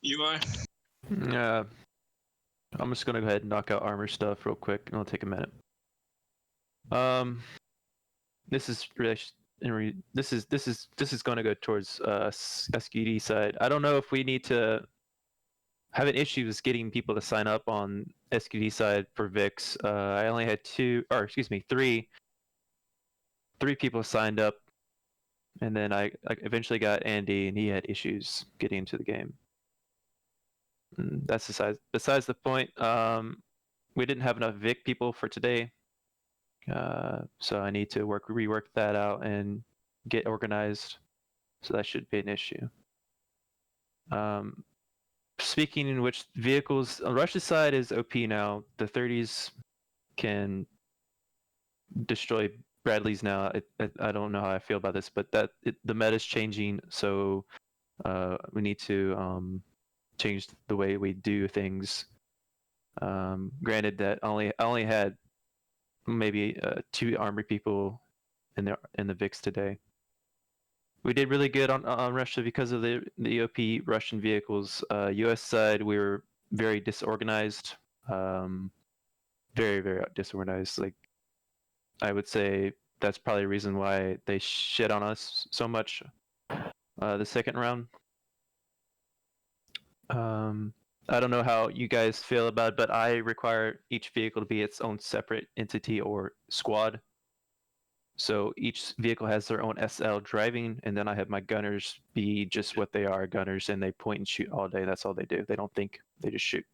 UI. Yeah. I'm just gonna go ahead and knock out armor stuff real quick, and it'll take a minute. This is this is going to go towards SQD side. I don't know if we need to have an issue with getting people to sign up on SQD side for VIX. I only had three people signed up, and then I eventually got Andy, and he had issues getting into the game. And that's besides the point. We didn't have enough VIC people for today. So I need to rework that out and get organized. So that should be an issue. Speaking in which, vehicles on Russia's side is OP now. The 30s can destroy Bradleys now. I don't know how I feel about this, but the meta is changing, so we need to change the way we do things. Granted that I only had maybe 2 armored people in the VIX today. We did really good on Russia because of the OP Russian vehicles. US side, we were very disorganized, very very disorganized. Like, I would say that's probably the reason why they shit on us so much the second round. I don't know how you guys feel about it, but I require each vehicle to be its own separate entity or squad. So each vehicle has their own SL driving, and then I have my gunners be just what they are, gunners, and they point and shoot all day. That's all they do. They don't think, they just shoot.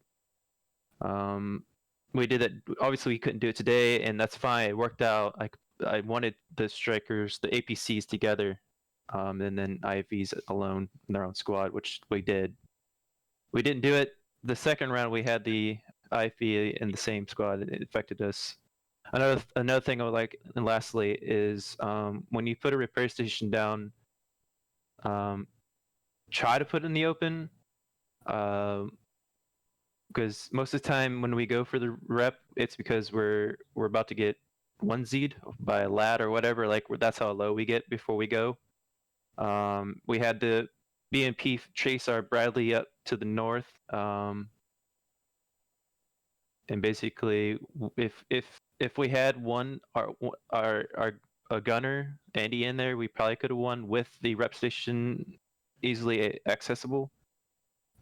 We did it. Obviously, we couldn't do it today, and that's fine. It worked out. I wanted the strikers, the APCs together, and then IFVs alone in their own squad, which we did. We didn't do it the second round. We had the IFV in the same squad. It affected us. Another thing I would like, and lastly, is when you put a repair station down, try to put it in the open, because most of the time when we go for the rep, it's because we're about to get one-z'd by a lad or whatever. Like, that's how low we get before we go. We had the BMP chase our Bradley up to the north, and basically, if we had a gunner Andy in there, we probably could have won with the rep station easily accessible.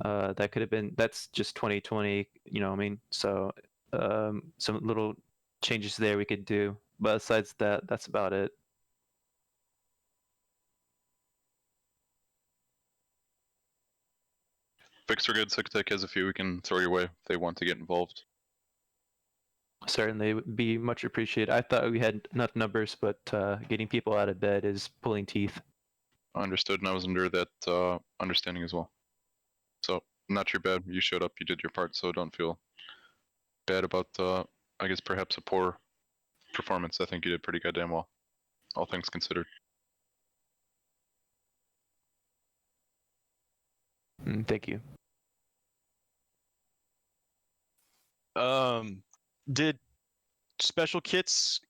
That could have been. That's just 2020. You know what I mean? So some little changes there we could do. But besides that, that's about it. Fix are good. Sicktech has a few we can throw your way if they want to get involved. Certainly would be much appreciated. I thought we had enough numbers, but getting people out of bed is pulling teeth. Understood, and I was under that understanding as well. So, not your bad. You showed up, you did your part, so don't feel bad about, I guess, perhaps a poor performance. I think you did pretty goddamn well, all things considered. Thank you. Did special kits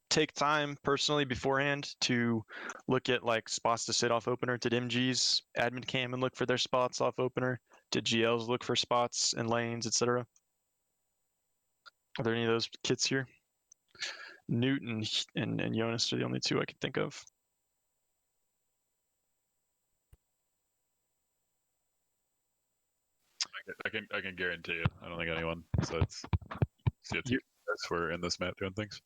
take time personally beforehand to look at like spots to sit off opener? Did MGs admin cam and look for their spots off opener? Did GLs look for spots and lanes, etc.? Are there any of those kits here? Newton and Jonas are the only two I can think of. I can guarantee you. I don't think anyone. So it's you guys were in this map doing things.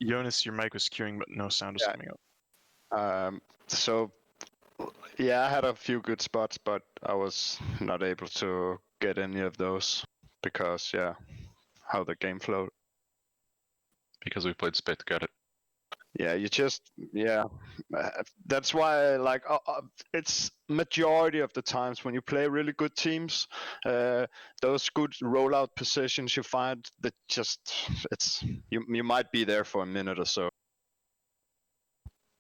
Jonas, your mic was queuing, but no sound was coming up. So yeah, I had a few good spots, but I was not able to get any of those because how the game flowed. Because we played SPiT, got it. Yeah, that's why, like, it's majority of the times when you play really good teams, those good rollout positions you find that you might be there for a minute or so.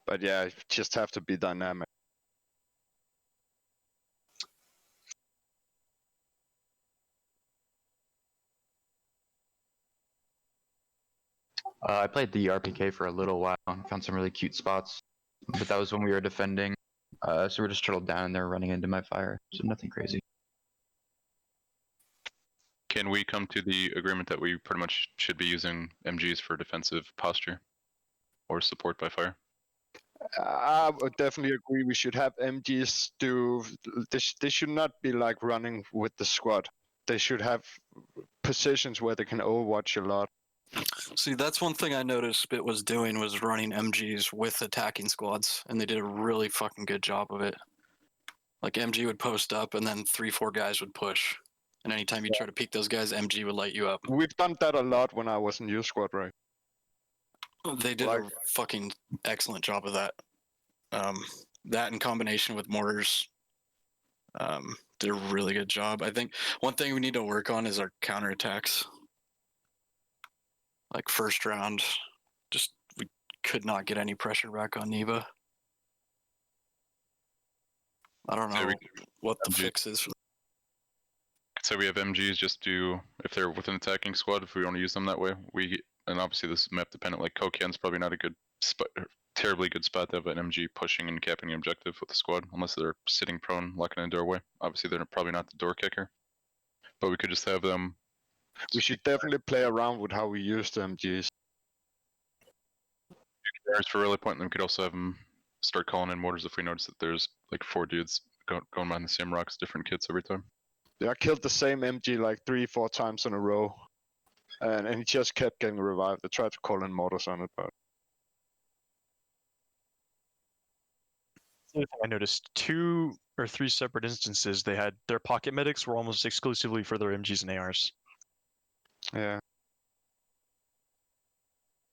But yeah, you just have to be dynamic. I played the RPK for a little while and found some really cute spots, but that was when we were defending. So we're just turtled down and they're running into my fire, so nothing crazy. Can we come to the agreement that we pretty much should be using MGs for defensive posture or support by fire? I would definitely agree. We should have MGs do. They should not be like running with the squad. They should have positions where they can overwatch a lot. See, that's one thing I noticed SPiT was doing was running MGs with attacking squads, and they did a really fucking good job of it. Like MG would post up, and then 3-4 guys would push. And anytime you try to peek those guys, MG would light you up. We've done that a lot when I was in your squad, right? They did a fucking excellent job of that. That in combination with mortars, did a really good job. I think one thing we need to work on is our counterattacks. Like first round, just we could not get any pressure back on Neva. I don't know what the fix is. So we have MGs just do, if they're with an attacking squad, if we want to use them that way, and obviously this is map dependent, like Kokien's probably not a good spot, terribly good spot to have an MG pushing and capping the objective with the squad, unless they're sitting prone, locking in a doorway. Obviously they're probably not the door kicker, but we could just have them. We should definitely play around with how we use the MGs. For really point, we could also have them start calling in mortars if we notice that there's like 4 dudes going behind the same rocks, different kits every time. Yeah, I killed the same MG like 3-4 times in a row, and he just kept getting revived. I tried to call in mortars on it, but I noticed 2 or 3 separate instances they had their pocket medics were almost exclusively for their MGs and ARs. yeah.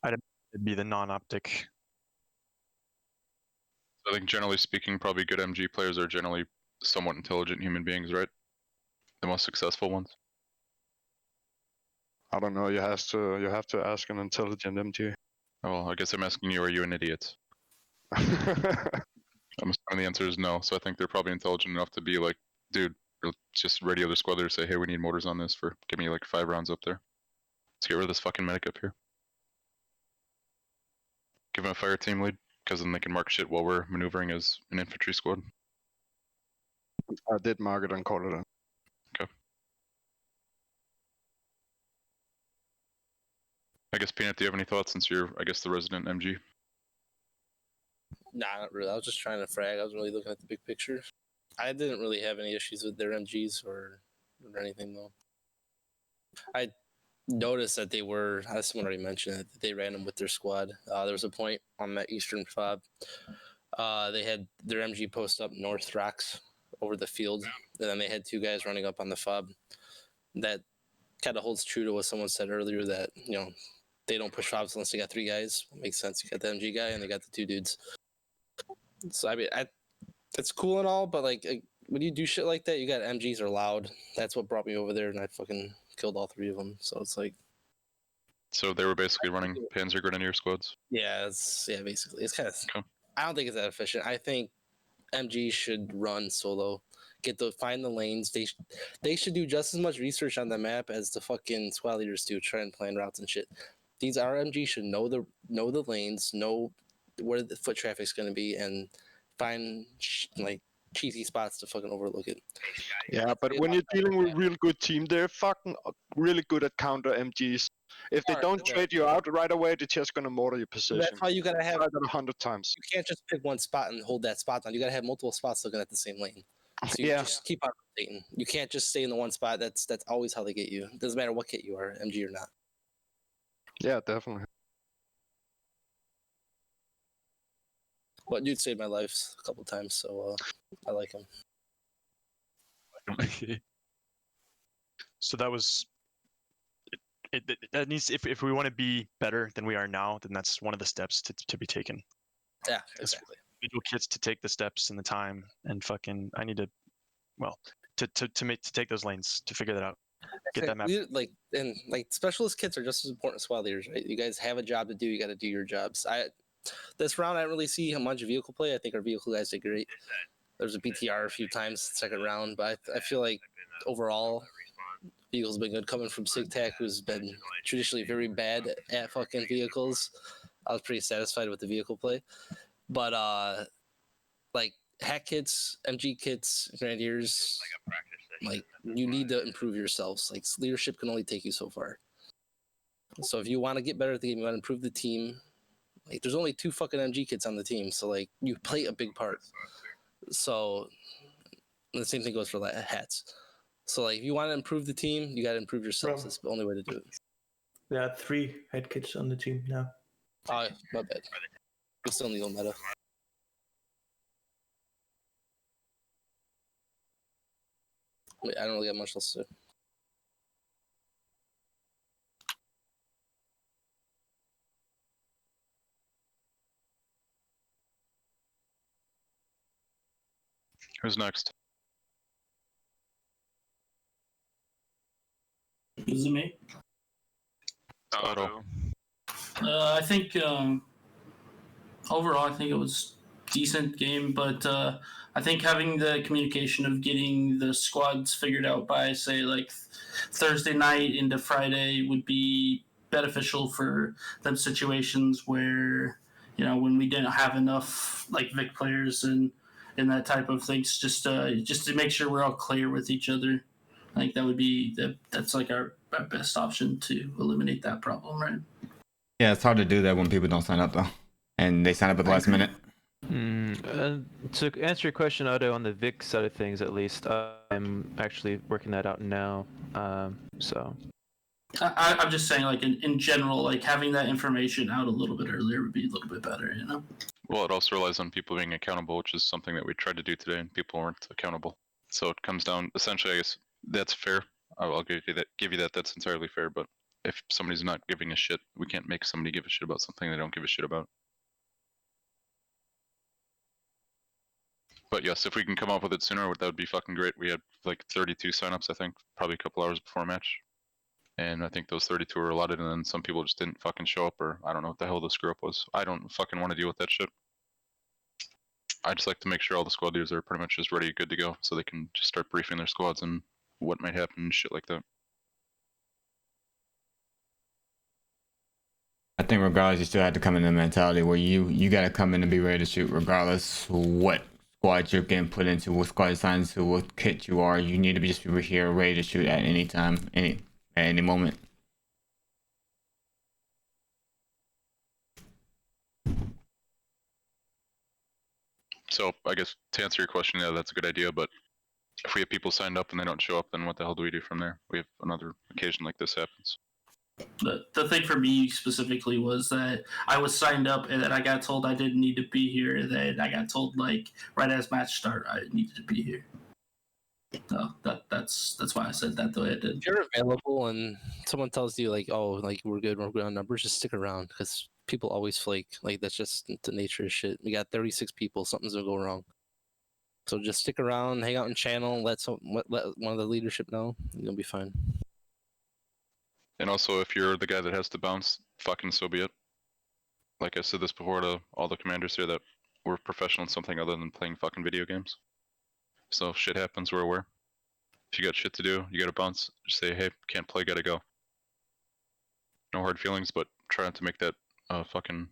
It'd be the non-optic. I think generally speaking, probably good MG players are generally somewhat intelligent human beings, right? The most successful ones. I don't know. You have to ask an intelligent MG. Oh, well, I guess I'm asking you, are you an idiot? I'm assuming the answer is no. So I think they're probably intelligent enough to be like, dude, just radio their squad there, say, hey, we need mortars on this for give me like 5 rounds up there. Let's get rid of this fucking medic up here. Give them a fire team lead, because then they can mark shit while we're maneuvering as an infantry squad. I did mark it and call it in. Okay. I guess Peanut, do you have any thoughts since you're, I guess, the resident MG? Nah, not really. I was just trying to frag. I was really looking at the big picture. I didn't really have any issues with their MGs or anything though. I noticed that they were, as someone already mentioned, that they ran them with their squad. There was a point on that eastern fob. They had their MG post up north rocks over the field, and then they had 2 guys running up on the fob. That kind of holds true to what someone said earlier that, you know, they don't push fobs unless they got 3 guys. It makes sense. You got the MG guy and they got the 2 dudes. So I mean, it's cool and all, but like when you do shit like that, you got MGs are loud. That's what brought me over there, and I fucking killed all 3 of them. So it's like. So they were basically running Panzer Grenadier squads? Yeah, basically. It's kind of. Okay. I don't think it's that efficient. I think MG should run solo. Find the lanes. They should do just as much research on the map as the fucking squad leaders do, try and plan routes and shit. These RMG should know the lanes, know where the foot traffic's going to be, and find like cheesy spots to fucking overlook it. Yeah, but when you're dealing with a real good team, they're fucking really good at counter MGs. If they don't trade you out right away, they're just gonna mortar your position. That's how you gotta have. Tried that 100 times. You can't just pick one spot and hold that spot down. You gotta have multiple spots looking at the same lane. So you just keep on rotating. You can't just stay in the one spot. That's always how they get you. It doesn't matter what kit you are, MG or not. Yeah, definitely. Well, dude saved my life a couple times, so I like him. So that was. That needs, if we want to be better than we are now, then that's one of the steps to be taken. Yeah, exactly. Individual kits to take the steps and the time, and fucking I need to, well, to take those lanes to figure that out. Get that map. Specialist kits are just as important as squad leaders, right? You guys have a job to do. You got to do your jobs. This round I don't really see much vehicle play. I think our vehicle guys did great. There's a BTR a few times second round, but I feel like overall vehicles been good, coming from SigTac, who's been traditionally very bad at fucking vehicles. I was pretty satisfied with the vehicle play, but like hack kits, MG kits, Grenadiers, Like you need to improve yourselves. Like leadership can only take you so far. So if you want to get better at the game, you want to improve the team. Like there's only 2 fucking MG kids on the team, so like you play a big part. So the same thing goes for like hats. So like if you want to improve the team, you got to improve yourselves. That's the only way to do it. There are 3 head kids on the team now. Oh, my bad. We still need a meta. Wait, I don't really have much else to say. Who's next? Is it me? Otto. I think overall, I think it was decent game, but I think having the communication of getting the squads figured out by say like Thursday night into Friday would be beneficial for them situations where when we didn't have enough like Vic players and that type of things, just to make sure we're all clear with each other. I think that would be that's like our best option to eliminate that problem, right? Yeah, it's hard to do that when people don't sign up though, and they sign up at the last minute. To answer your question, Otto, on the Vic side of things, at least, I'm actually working that out now. So I'm just saying, like in general, like having that information out a little bit earlier would be a little bit better, Well, it also relies on people being accountable, which is something that we tried to do today, and people weren't accountable. So it comes down, essentially, I guess that's fair. I'll give you that. That's entirely fair. But if somebody's not giving a shit, we can't make somebody give a shit about something they don't give a shit about. But yes, if we can come up with it sooner, that would be fucking great. We had like 32 signups, I think, probably a couple hours before match. And I think those 32 were allotted, and then some people just didn't fucking show up, or I don't know what the hell the screw up was. I don't fucking want to deal with that shit. I just like to make sure all the squad leaders are pretty much just ready, good to go, so they can just start briefing their squads and what might happen and shit like that. I think regardless, you still have to come in the mentality where you got to come in and be ready to shoot regardless what squad you're getting put into, what squad assigned to, what kit you are. You need to be just be here ready to shoot at any time, at any moment. So I guess to answer your question, yeah, that's a good idea, but if we have people signed up and they don't show up, then what the hell do we do from there? We have another occasion like this happens. The thing for me specifically was that I was signed up and then I got told I didn't need to be here, and then I got told like right as match start I needed to be here. So that's why I said that the way I did. If you're available and someone tells you like, oh, like we're good on numbers, just stick around because people always flake. Like that's just the nature of shit. We got 36 people, something's gonna go wrong. So just stick around, hang out in channel, let one of the leadership know, you'll be fine. And also, if you're the guy that has to bounce, fucking so be it. Like I said this before to all the commanders here, that we're professional in something other than playing fucking video games. So if shit happens, we're aware. If you got shit to do, you gotta bounce, just say, hey, can't play, gotta go. No hard feelings, but try not to make that fucking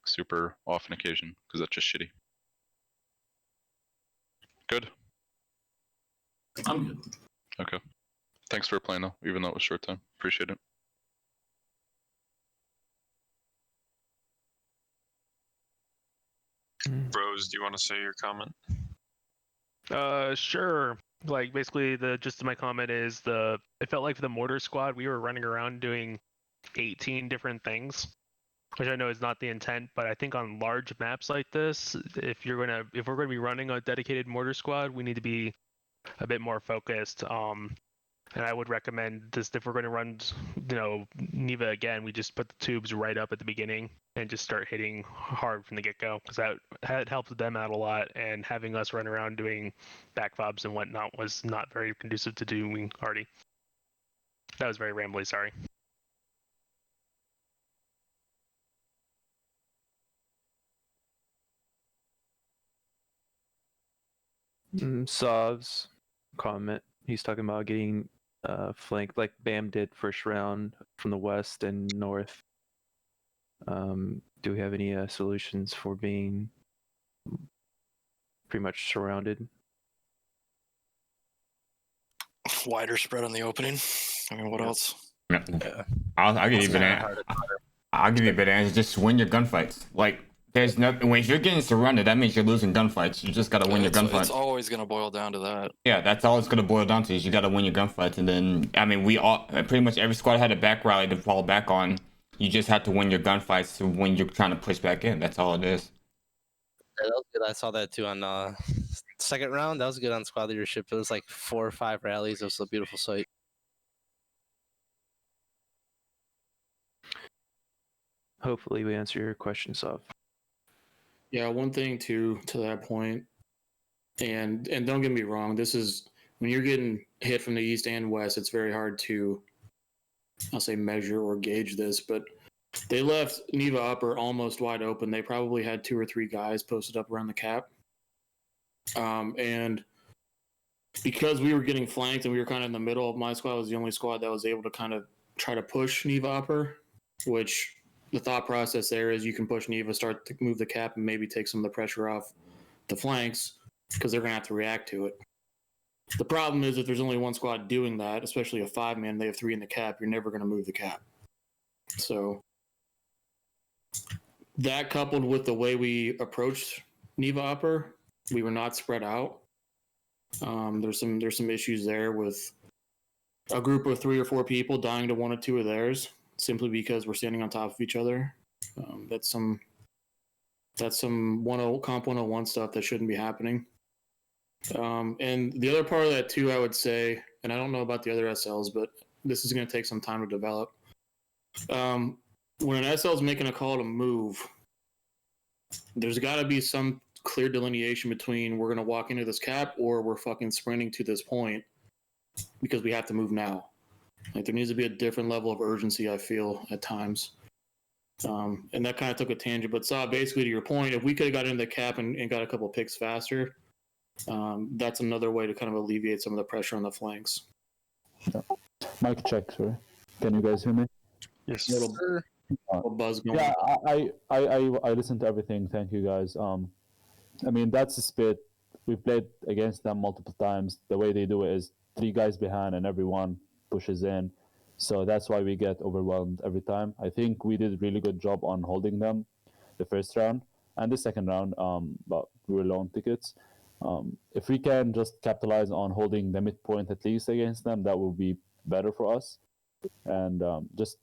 super often occasion, because that's just shitty. Good? I'm good. Okay. Thanks for playing though, even though it was short time. Appreciate it. Bros, do you want to say your comment? Sure. Like basically the gist of my comment is it felt like for the mortar squad we were running around doing 18 different things, which I know is not the intent, but I think on large maps like this, if we're gonna be running a dedicated mortar squad, we need to be a bit more focused. And I would recommend this if we're going to run, Neva again, we just put the tubes right up at the beginning and just start hitting hard from the get-go, because that helped them out a lot, and having us run around doing back fobs and whatnot was not very conducive to doing Hardy. That was very rambly, sorry. Sov's comment, he's talking about getting flanked like Bam did first round from the west and north. Do we have any solutions for being pretty much surrounded? Wider spread on the opening. I mean, what else? Yeah. Yeah. I'll give you a It's bit kinda of hard to I'll give you a bit of answer. Just win your gunfights. Like there's nothing when you're getting surrounded, that means you're losing gunfights. You just gotta win your It's gunfights. always gonna boil down to that. Yeah, that's all it's gonna boil down to is you gotta win your gunfights, and then I mean we all pretty much every squad had a back rally to fall back on. You just have to win your gunfights when you're trying to push back in. That's all it is. Yeah, that was good. I saw that too on second round. That was good on squad leadership. It was like 4 or 5 rallies. It was a beautiful sight. Hopefully, we answer your questions off. Yeah, one thing to that point, and don't get me wrong, this is when you're getting hit from the east and west, it's very hard to, I'll say, measure or gauge this, but they left Neva upper almost wide open. They probably had 2 or 3 guys posted up around the cap. And because we were getting flanked and we were kind of in the middle, my squad was the only squad that was able to kind of try to push Neva upper, which the thought process there is you can push Neva, start to move the cap, and maybe take some of the pressure off the flanks because they're going to have to react to it. The problem is if there's only one squad doing that, especially a 5-man, they have 3 in the cap, you're never going to move the cap. So that coupled with the way we approached Neva upper, we were not spread out. There's some issues there with a group of 3 or 4 people dying to 1 or 2 of theirs simply because we're standing on top of each other. That's some comp 101 stuff that shouldn't be happening. And the other part of that too, I would say, and I don't know about the other SLs, but this is going to take some time to develop. When an SL is making a call to move, there's got to be some clear delineation between we're going to walk into this cap or we're fucking sprinting to this point because we have to move now. Like there needs to be a different level of urgency, I feel, at times. And that kind of took a tangent, but basically to your point, if we could have got into the cap and got a couple picks faster, that's another way to kind of alleviate some of the pressure on the flanks. Yeah. Mic check, sorry. Can you guys hear me? Yes. Little buzz going. Yeah, I listened to everything. Thank you guys. I mean that's a SPiT. We played against them multiple times. The way they do it is 3 guys behind and everyone pushes in. So that's why we get overwhelmed every time. I think we did a really good job on holding them the first round and the second round, but we were low on tickets. If we can just capitalize on holding the midpoint at least against them, that will be better for us. And just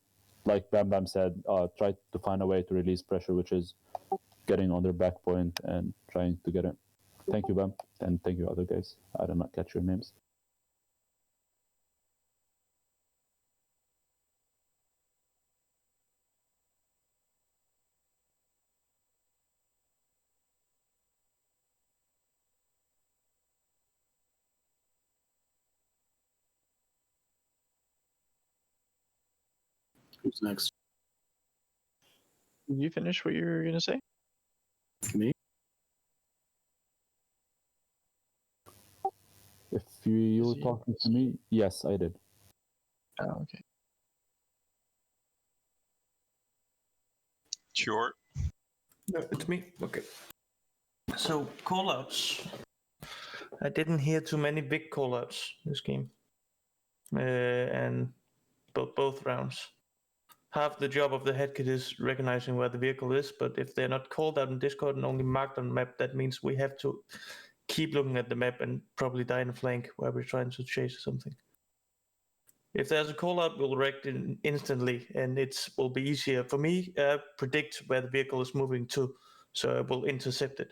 like Bam Bam said, try to find a way to release pressure, which is getting on their back point and trying to get it. Thank you, Bam, and thank you, other guys. I did not catch your names. Who's next? Did you finish what you were going to say? Me? If you were talking to me, yes, I did. Oh, okay. Short. No, it's me. Okay. So callouts. I didn't hear too many big callouts this game, and both rounds. Half the job of the head kit is recognizing where the vehicle is, but if they're not called out in Discord and only marked on the map, that means we have to keep looking at the map and probably die in a flank where we're trying to chase something. If there's a call out, we'll react instantly, and it will be easier for me predict where the vehicle is moving to, so I will intercept it.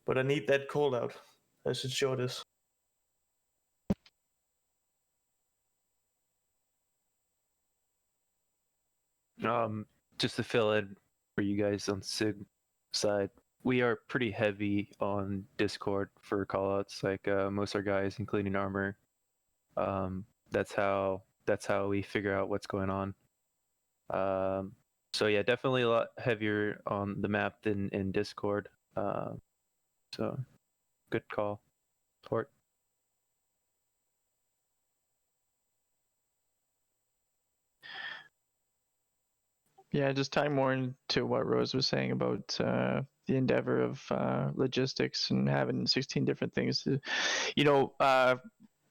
But I need that call out, as it short is. Just to fill in for you guys on SIG side, we are pretty heavy on Discord for callouts. Like most of our guys, including Armor. That's how we figure out what's going on. So yeah, definitely a lot heavier on the map than in Discord. So good call, Port. Yeah, just tying more into what Rose was saying about the endeavor of logistics and having 16 different things to,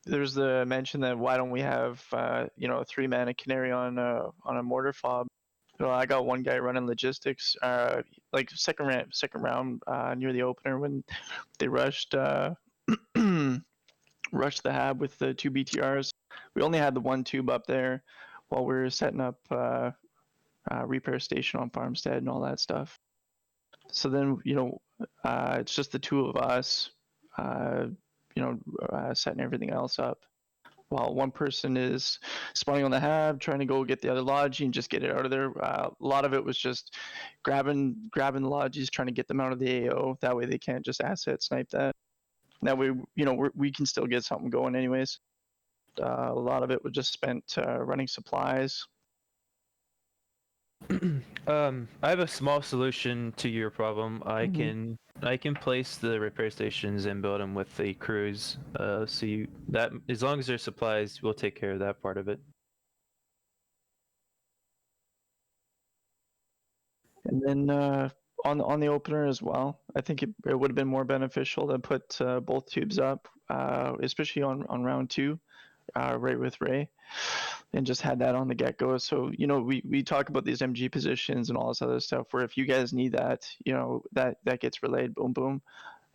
there's the mention that why don't we have a 3-mana canary on a mortar fob. Well, I got one guy running logistics, like second round near the opener when they rushed rushed the hab with the 2 BTRs. We only had the 1 tube up there while we were setting up repair station on Farmstead and all that stuff. So then it's just the 2 of us, setting everything else up. While one person is spawning on the hab, trying to go get the other logi and just get it out of there. A lot of it was just grabbing the logis, trying to get them out of the AO. That way they can't just asset snipe that. That way, we can still get something going anyways. A lot of it was just spent running supplies. I have a small solution to your problem. I can place the repair stations and build them with the crews. So that as long as there's supplies, we'll take care of that part of it. And then on the opener as well, I think it would have been more beneficial to put both tubes up, especially on round 2, right with Ray, and just had that on the get-go. So we talk about these MG positions and all this other stuff where if you guys need that, that gets relayed, boom boom.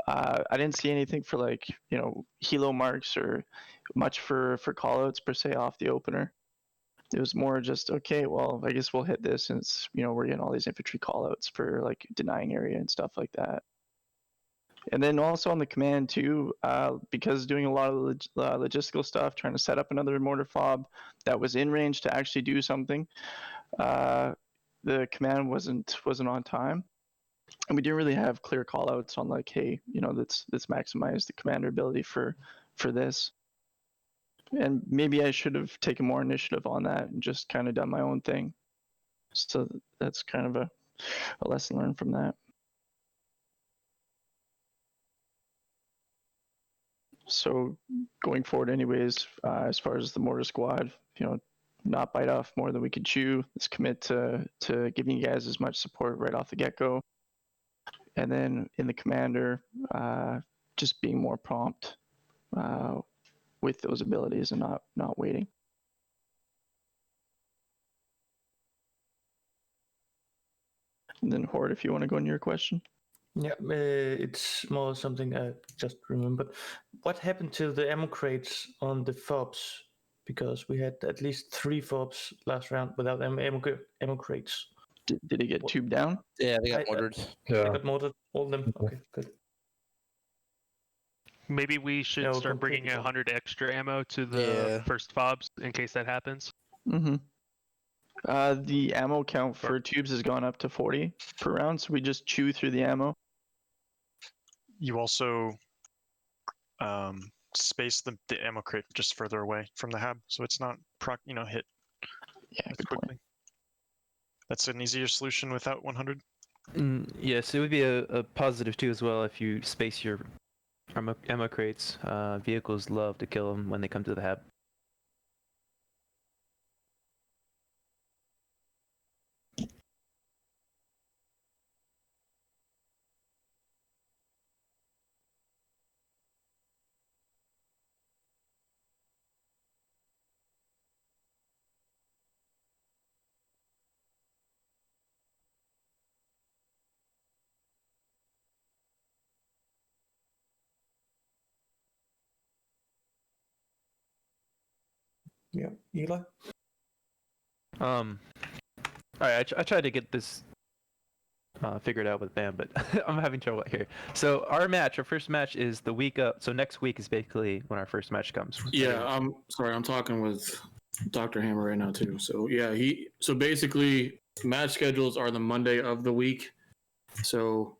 I didn't see anything for like helo marks or much for callouts per se off the opener. It was more just, okay, well, I guess we'll hit this since we're getting all these infantry callouts for like denying area and stuff like that. And then also on the command too, because doing a lot of logistical stuff, trying to set up another mortar fob that was in range to actually do something, the command wasn't on time, and we didn't really have clear callouts on like, hey, let's maximize the commander ability for this. And maybe I should have taken more initiative on that and just kind of done my own thing. So that's kind of a lesson learned from that. So going forward anyways, as far as the mortar squad, not bite off more than we could chew. Let's commit to giving you guys as much support right off the get-go. And then in the commander, just being more prompt with those abilities and not waiting. And then Horde, if you want to go into your question. Yeah, it's more something I just remembered. What happened to the ammo crates on the fobs? Because we had at least 3 fobs last round without ammo crates. Did it get tubed down? Yeah, they got mortared. They got mortared, all of them. Okay, good. Maybe we should start bringing 100 extra ammo to the first fobs in case that happens. Mm-hmm. The ammo count for tubes has gone up to 40 per round, so we just chew through the ammo. You also space the ammo crate just further away from the hab, so it's not hit as quickly. Point. That's an easier solution without 100. Yes, it would be a positive too as well if you space your ammo crates. Vehicles love to kill them when they come to the hab. Yeah, Eli. All right, I tried to get this figured out with Bam, but I'm having trouble here. So our first match is the week up. So next week is basically when our first match comes. Yeah, I'm sorry, I'm talking with Dr. Hammer right now too. So yeah, so basically match schedules are the Monday of the week. So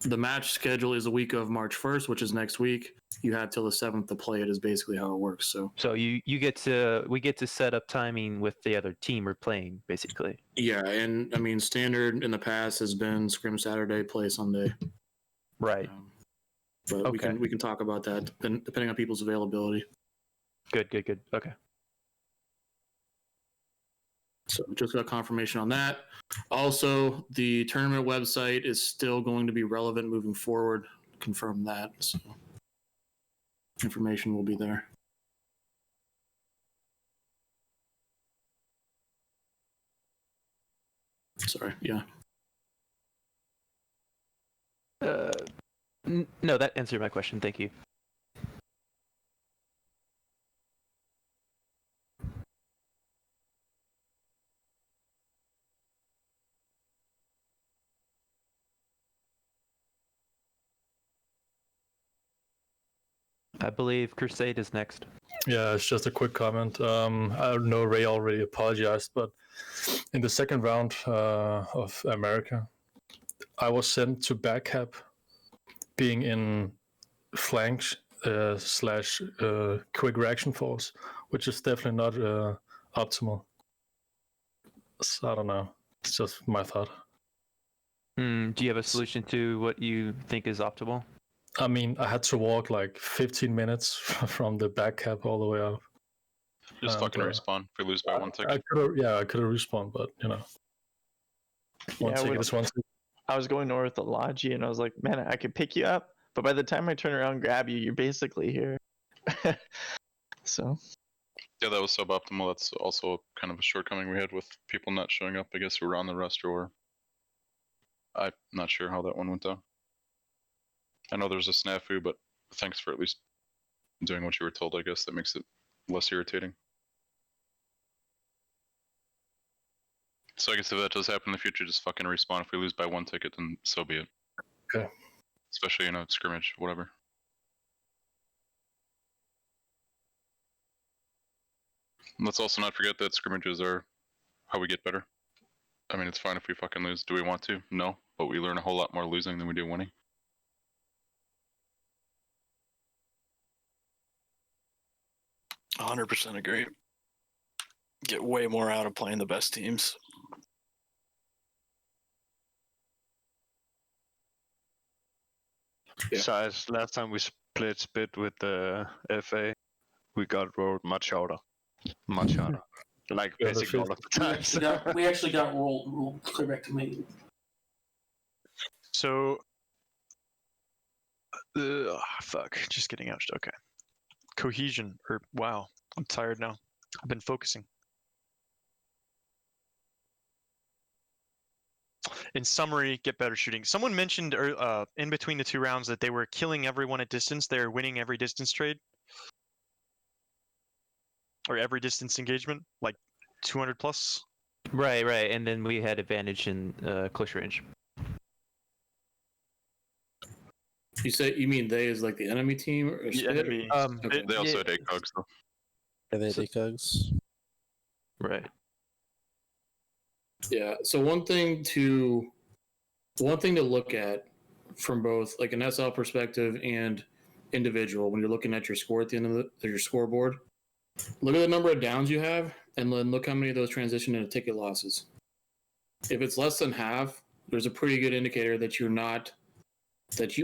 the match schedule is the week of March 1st, which is next week. You have till the 7th to play it is basically how it works. So we get to set up timing with the other team we're playing, basically. Yeah, and I mean standard in the past has been scrim Saturday, play Sunday. Right. But we can talk about that depending on people's availability. Good. Okay. So just got confirmation on that. Also, the tournament website is still going to be relevant moving forward. Confirm that. So information will be there. Sorry. Yeah. No, that answered my question. Thank you. I believe Crusade is next. Yeah, it's just a quick comment. I know Ray already apologized, but in the second round of America, I was sent to backup, being in flank slash quick reaction force, which is definitely not optimal. So I don't know. It's just my thought. Do you have a solution to what you think is optimal? I mean, I had to walk like 15 minutes from the back cap all the way up. Just fucking respawn if we lose by one tick. I could have respawned, but you know, one ticket is one ticket. I was going north to Logi, and I was like, man, I could pick you up, but by the time I turn around and grab you, you're basically here. So. Yeah, that was suboptimal. That's also kind of a shortcoming we had with people not showing up. I guess who were on the roster, or I'm not sure how that one went down. I know there's a snafu, but thanks for at least doing what you were told. I guess that makes it less irritating. So I guess if that does happen in the future, just fucking respawn. If we lose by one ticket, then so be it. Okay. Especially, you know, scrimmage, whatever. Let's also not forget that scrimmages are how we get better. I mean, it's fine if we fucking lose. Do we want to? No, but we learn a whole lot more losing than we do winning. I 100% agree. Get way more out of playing the best teams. Yeah. Besides, last time we played SPiT with the FA, we got rolled much harder. Much harder. Like basically all of the times. We actually got rolled clear back to me. So, fuck, just getting ouched. Okay. Cohesion, or wow, I'm tired now. I've been focusing. In summary, get better shooting. Someone mentioned in between the two rounds that they were killing everyone at distance. They were winning every distance trade. Or every distance engagement, like 200 plus. Right, and then we had advantage in close range. You mean they is like the enemy team or the SPiT? enemy? Okay. They also had ACOGs though. Are they ACOGs? Right. Yeah. So one thing to look at from both like an SL perspective and individual when you're looking at your score at the end of your scoreboard, look at the number of downs you have, and then look how many of those transition into ticket losses. If it's less than half, there's a pretty good indicator that you're not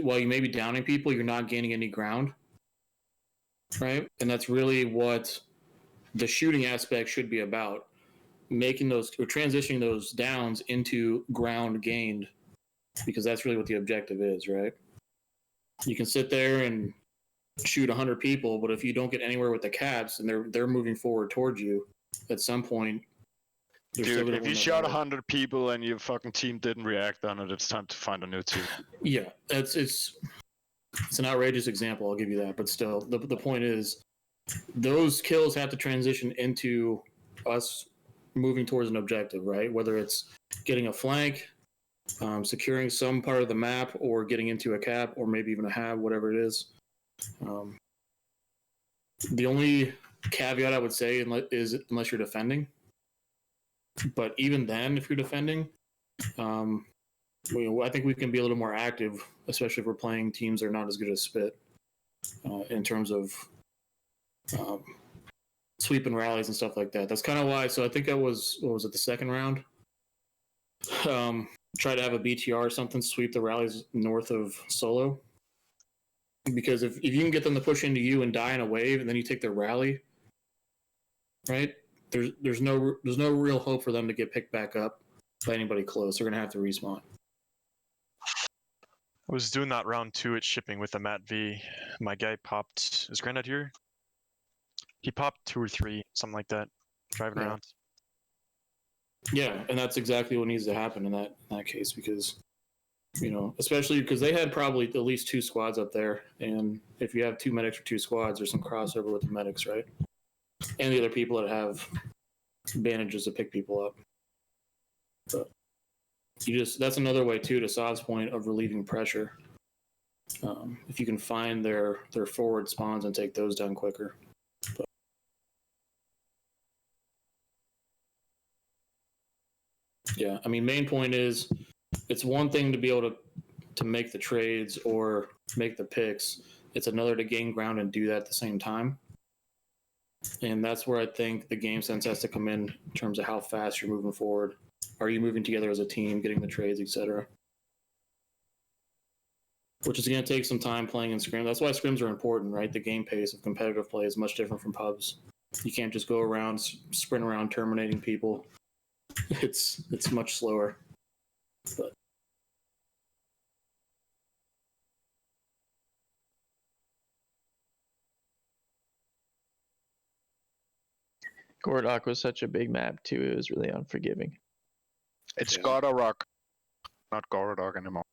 while you may be downing people, you're not gaining any ground, right? And that's really what the shooting aspect should be about. Making those or transitioning those downs into ground gained, because that's really what the objective is, right? You can sit there and shoot 100 people, but if you don't get anywhere with the caps and they're moving forward towards you, at some point, dude, if you shot 100 people and your fucking team didn't react on it, it's time to find a new team. Yeah, it's an outrageous example. I'll give you that, but still, the point is, those kills have to transition into us moving towards an objective, right? Whether it's getting a flank, securing some part of the map, or getting into a cap, or maybe even a hab, whatever it is. The only caveat I would say is unless you're defending. But even then, if you're defending, I think we can be a little more active, especially if we're playing teams that are not as good as SPiT in terms of sweeping rallies and stuff like that. That's kind of why. So I think I was, what was it, the second round? Try to have a BTR or something, sweep the rallies north of Solo. Because if you can get them to push into you and die in a wave, and then you take their rally, right? There's no real hope for them to get picked back up by anybody close. They're gonna have to respawn. I was doing that round 2 at shipping with the Matt V. My guy popped. Is Granite here? He popped 2 or 3, something like that, driving around. Yeah, and that's exactly what needs to happen in that case, because especially because they had probably at least 2 squads up there, and if you have 2 medics or 2 squads, there's some crossover with the medics, right? And the other people that have advantages to pick people up. But that's another way too, to Saad's point, of relieving pressure. If you can find their forward spawns and take those down quicker. But, yeah, I mean, main point is, it's one thing to be able to make the trades or make the picks. It's another to gain ground and do that at the same time. And that's where I think the game sense has to come in terms of how fast you're moving forward. Are you moving together as a team, getting the trades, etc.? Which is going to take some time playing in scrim. That's why scrims are important, right? The game pace of competitive play is much different from pubs. You can't just go around, sprint around, terminating people. It's much slower. But Gordok was such a big map too. It was really unforgiving. It's Godorok, not Gorodok anymore.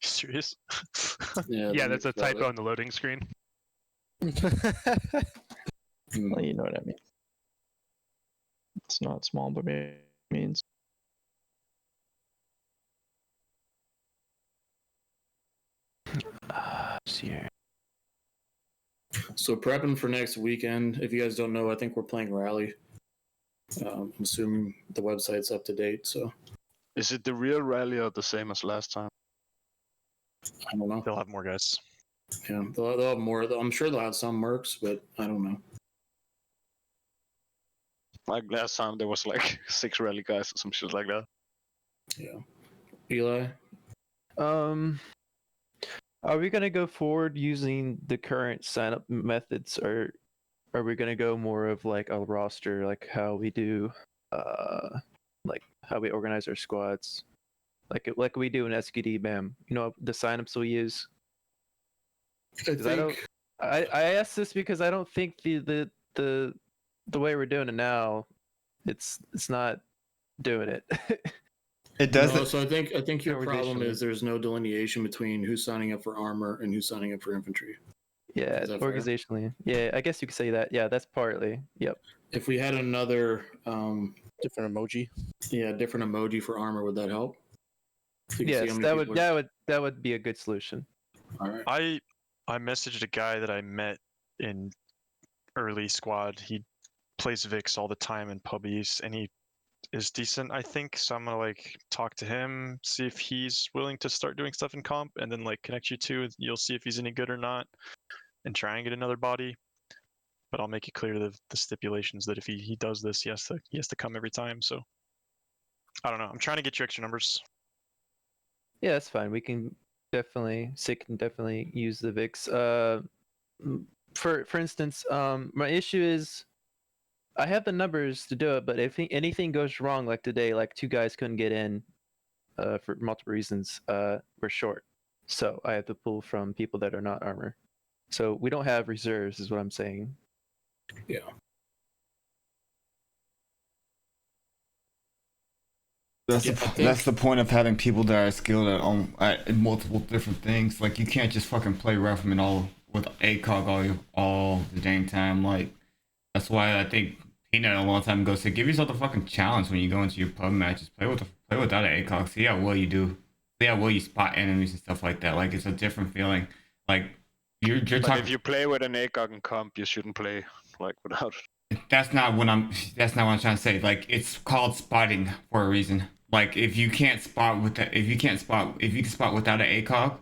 Serious? Yeah, that's a typo on the loading screen. Well, you know what I mean. It's not small, but it means. See here. So prepping for next weekend. If you guys don't know, I think we're playing Rally. I'm assuming the website's up to date. So, is it the real Rally or the same as last time? I don't know. They'll have more guys. Yeah, they'll have more. I'm sure they'll have some mercs, but I don't know. Like last time, there was like 6 Rally guys or some shit like that. Yeah. Eli? Are we gonna go forward using the current sign-up methods, or are we gonna go more of like a roster, like how we do, like how we organize our squads, like we do in SQD BAM? The sign-ups we use. I asked this because I don't think the way we're doing it now, it's not doing it. It doesn't. No, so I think your problem is there's no delineation between who's signing up for armor and who's signing up for infantry. Yeah, Is that fair? organizationally. Yeah, I guess you could say that. Yeah, that's partly. Yep. If we had another different emoji. Yeah, different emoji for armor, would that help? So you can see Yes, how many people are- that would be a good solution. All right. I messaged a guy that I met in early squad. He plays Vix all the time in Pub East, and he is decent, I think. So I'm gonna talk to him, see if he's willing to start doing stuff in comp, and then connect you two. You'll see if he's any good or not, and try and get another body. But I'll make it clear the stipulations that if he does this, he has to come every time. So I don't know. I'm trying to get you extra numbers. Yeah, that's fine. We can definitely use the VIX. For instance, my issue is I have the numbers to do it, but if anything goes wrong, like today, like 2 guys couldn't get in for multiple reasons, we're short. So I have to pull from people that are not armor. So we don't have reserves, is what I'm saying. Yeah. That's the point of having people that are skilled at multiple different things. Like, you can't just fucking play Ruffman all with ACOG all the dang time. Like, that's why I think Peanut a long time ago said, give yourself a fucking challenge when you go into your pub matches. Play without an ACOG. See how well you do. See how well you spot enemies and stuff like that. Like, it's a different feeling. Like, you're But talking. if you play with an ACOG and comp, you shouldn't play without. That's not what I'm trying to say. Like, it's called spotting for a reason. Like, if you can spot without an ACOG,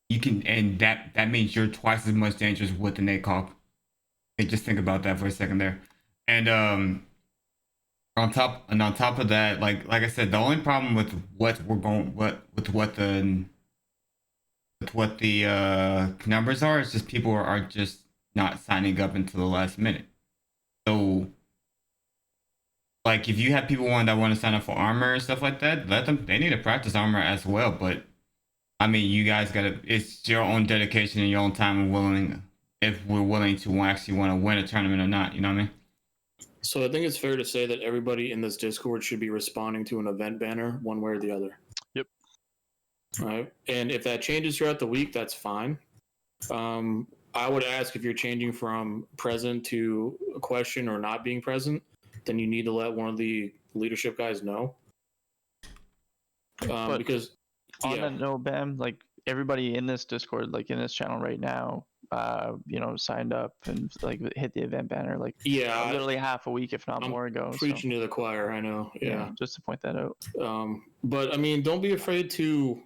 you can, and that means you're twice as much dangerous with an ACOG. And just think about that for a second there. And on top of that, like I said, the only problem with what the numbers are is just people are just not signing up until the last minute. So, like, if you have people that want to sign up for armor and stuff like that, they need to practice armor as well. But I mean, you guys it's your own dedication and your own time and if we're willing to actually want to win a tournament or not, you know what I mean? So I think it's fair to say that everybody in this Discord should be responding to an event banner one way or the other. Yep. All right. And if that changes throughout the week, that's fine. I would ask if you're changing from present to a question or not being present, then you need to let one of the leadership guys know. Because on that note, Bam, like everybody in this Discord, like in this channel right now, signed up and like hit the event banner, like literally half a week, if not more ago. Preaching to the choir, I know. Yeah. Just to point that out. But I mean, don't be afraid to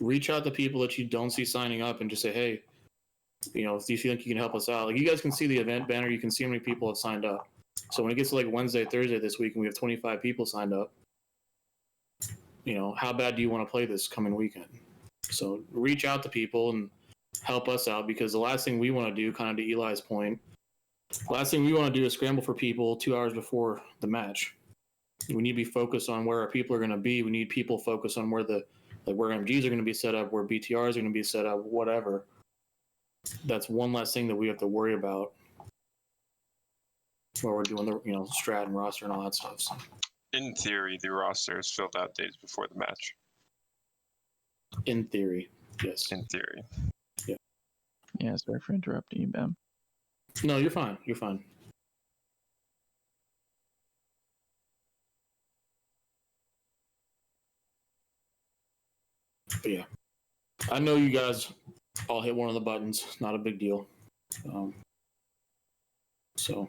reach out to people that you don't see signing up and just say, hey, if you think you can help us out, like you guys can see the event banner, you can see how many people have signed up. So when it gets to like Wednesday, Thursday this week, and we have 25 people signed up, how bad do you want to play this coming weekend? So reach out to people and help us out, because the last thing we want to do, kind of to Eli's point, last thing we want to do is scramble for people 2 hours before the match. We need to be focused on where our people are going to be. We need people focused on where where MGs are going to be set up, where BTRs are going to be set up, whatever. That's one less thing that we have to worry about while we're doing the strat and roster and all that stuff. So. In theory, the roster is filled out days before the match. In theory, yes. In theory. Yeah. Yeah, sorry for interrupting you, Bam. No, you're fine. You're fine. But yeah, I know you guys all hit one of the buttons. Not a big deal. So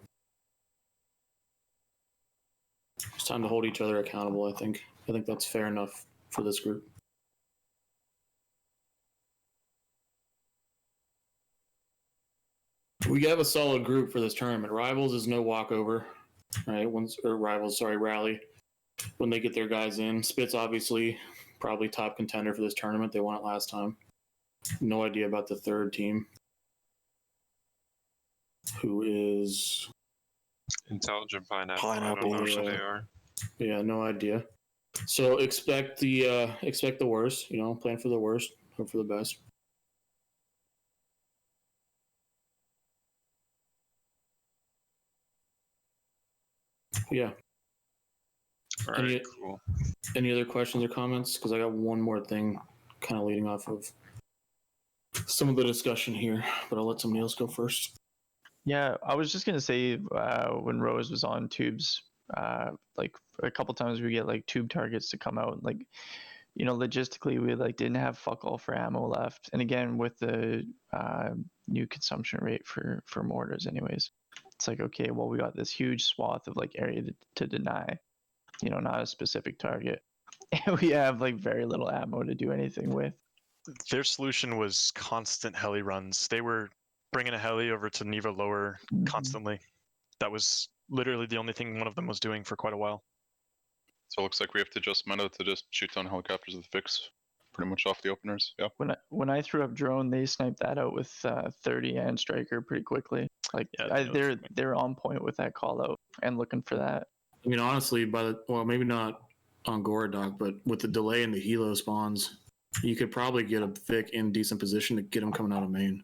it's time to hold each other accountable. I think that's fair enough for this group. We have a solid group for this tournament. Rivals is no walkover, right? Rally. When they get their guys in, SPiT's obviously probably top contender for this tournament. They won it last time. No idea about the third team, who is Intelligent Pineapple. I don't know who they are. Yeah, no idea. So expect the worst. Plan for the worst, hope for the best. Yeah. All right, cool. Any other questions or comments? Because I got one more thing kind of leading off of some of the discussion here, but I'll let somebody else go first. Yeah, I was just going to say when Rose was on tubes, like a couple times we get like tube targets to come out. Like, logistically, we didn't have fuck all for ammo left. And again, with the new consumption rate for mortars anyways, it's like, okay, well, we got this huge swath of area to deny, not a specific target. And we have very little ammo to do anything with. Their solution was constant heli runs. They were bringing a heli over to Neva lower constantly. That was literally the only thing one of them was doing for quite a while. So it looks like we have to adjust meta to just shoot down helicopters with fix pretty much off the openers. Yeah. When I threw up drone, they sniped that out with 30 and striker pretty quickly. They're on point with that call out and looking for that. I mean, honestly, maybe not on Gorodok, but with the delay in the helo spawns, you could probably get a Vic in decent position to get him coming out of main.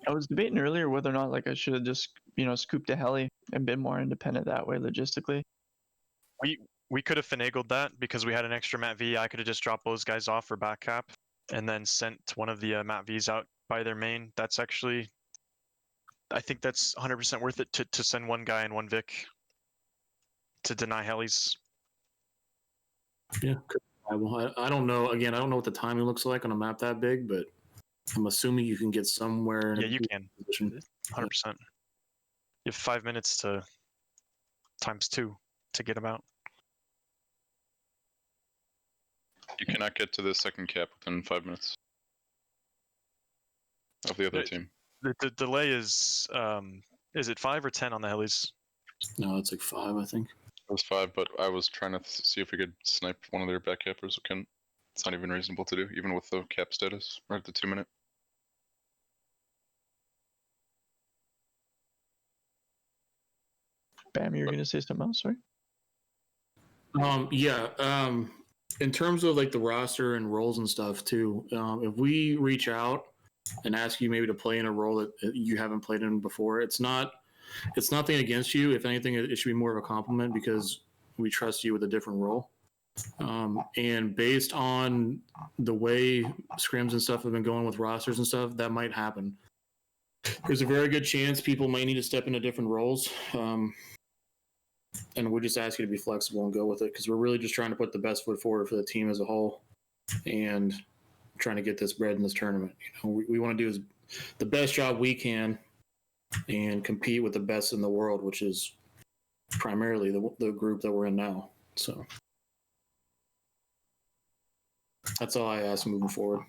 I was debating earlier whether or not I should have just scooped a heli and been more independent that way logistically. We could have finagled that because we had an extra Mat V. I could have just dropped those guys off for back cap and then sent one of the Mat Vs out by their main. That's actually, I think that's 100% worth it to send one guy and one Vic to deny helis. Yeah, I don't know. Again, I don't know what the timing looks like on a map that big, but I'm assuming you can get somewhere. Yeah, you can. 100%. You have 5 minutes to ×2 to get them out. You cannot get to the second cap within 5 minutes of the other team. The delay is it 5 or 10 on the helis? No, it's 5, I think. It was 5, but I was trying to see if we could snipe one of their back cappers. It's not even reasonable to do, even with the cap status, right at the 2 minute. Bam, you were gonna say something else, sorry? In terms of the roster and roles and stuff too, if we reach out and ask you maybe to play in a role that you haven't played in before, it's not it's nothing against you. If anything, it should be more of a compliment because we trust you with a different role. And based on the way scrims and stuff have been going with rosters and stuff, that might happen. There's a very good chance people might need to step into different roles. And we just ask you to be flexible and go with it because we're really just trying to put the best foot forward for the team as a whole and trying to get this bread in this tournament. You know, we want to do the best job we can and compete with the best in the world, which is primarily the group that we're in now. So that's all I ask moving forward.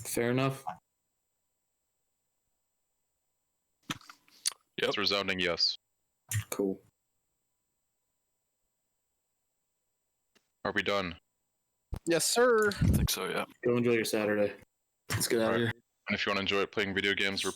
Fair enough? It's resounding yes. Cool. Are we done? Yes, sir. I think so, yeah. Go enjoy your Saturday. Let's get out of here. And if you want to enjoy playing video games, we're